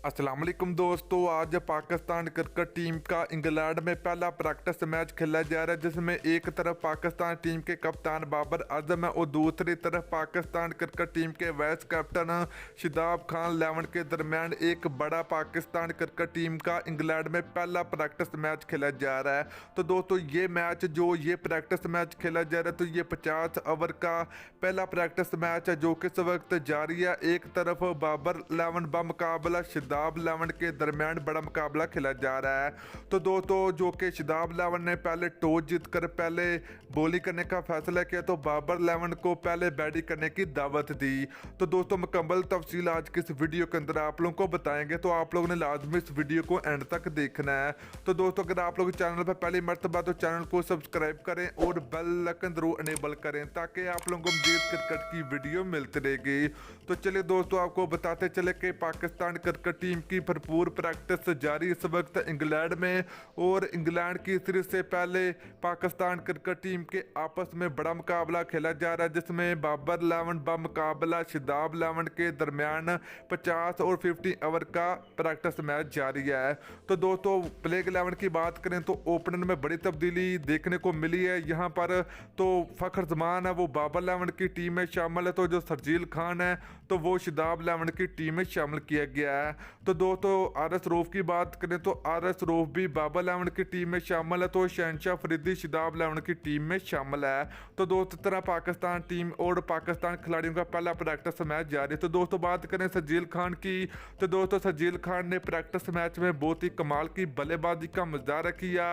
अस्सलाम वालेकुम दोस्तों, आज पाकिस्तान क्रिकेट टीम का इंग्लैंड में पहला प्रैक्टिस मैच खेला जा रहा है जिसमें एक तरफ पाकिस्तान टीम के कप्तान बाबर आजम है और दूसरी तरफ पाकिस्तान क्रिकेट टीम के वाइस कैप्टन शादाब खान लेवन के दरमियान एक बड़ा पाकिस्तान क्रिकेट टीम का इंग्लैंड में पहला प्रैक्टिस मैच खेला जा रहा है। तो दोस्तों ये प्रैक्टिस मैच खेला जा रहा है तो ये 50 ओवर का पहला प्रैक्टिस मैच है जो कि इस वक्त जारी है। एक तरफ बाबर लेवन व मुकाबला शादाब लेवन के दरमियान बड़ा मुकाबला खेला जा रहा है। तो दोस्तों जो कि शादाब लेवन ने पहले टॉस जीतकर पहले बॉलिंग करने का फैसला किया तो बाबर लेवन को पहले बैटिंग करने की दावत दी। तो दोस्तों मुकम्मल तफसील आज की इस वीडियो के अंदर आप लोगों को बताएंगे, तो आप लोगों ने लाजमी इस वीडियो को एंड तक देखना है। तो दोस्तों अगर आप लोग चैनल पर पहली मरतबा तो चैनल को सब्सक्राइब करें और बेल आइकन जरूर अनेबल करें ताकि आप लोगों को मजीद क्रिकेट की वीडियो मिलती रहेगी। तो चलिए दोस्तों आपको बताते चले कि पाकिस्तान क्रिकेट टीम की भरपूर प्रैक्टिस जारी इस वक्त इंग्लैंड में, और इंग्लैंड की सीरीज से पहले पाकिस्तान क्रिकेट टीम के आपस में बड़ा मुकाबला खेला जा रहा है जिसमें बाबर लेवन व मुकाबला शादाब लेवन के दरमियान 50 और 50 ओवर का प्रैक्टिस मैच जारी है। तो दोस्तों प्लेइंग 11 की बात करें तो ओपनर में बड़ी तब्दीली देखने को मिली है। यहाँ पर तो फखर जमान है वो बाबर लेवन की टीम में शामिल है, तो जो शर्जील खान है तो वो शादाब लेवन की टीम में शामिल किया गया है। तो दोस्तों आर.एस. रऊफ की बात करें तो आर.एस. रऊफ भी बाबर लेवन की टीम में शामिल है, तो शहनशाह फरीदी शादाब लेवन की टीम में शामिल है। तो दोस्तों तरह पाकिस्तान टीम और पाकिस्तान खिलाड़ियों का पहला प्रैक्टिस मैच जारी है। तो दोस्तों बात करें शर्जील खान की, तो दोस्तों शर्जील खान ने प्रैक्टिस मैच में बहुत ही कमाल की बल्लेबाजी का मुजाहरा किया।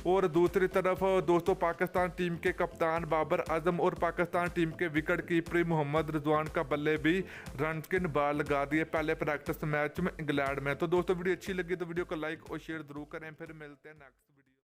और दूसरी तरफ दोस्तों पाकिस्तान टीम के कप्तान बाबर आजम और पाकिस्तान टीम के विकेट कीपर मोहम्मद रिजवान का बल्ले भी रन के बाल लगा दिए पहले प्रैक्टिस मैच में इंग्लैंड में। तो दोस्तों वीडियो अच्छी लगी तो वीडियो को लाइक और शेयर जरूर करें। फिर मिलते हैं नेक्स्ट।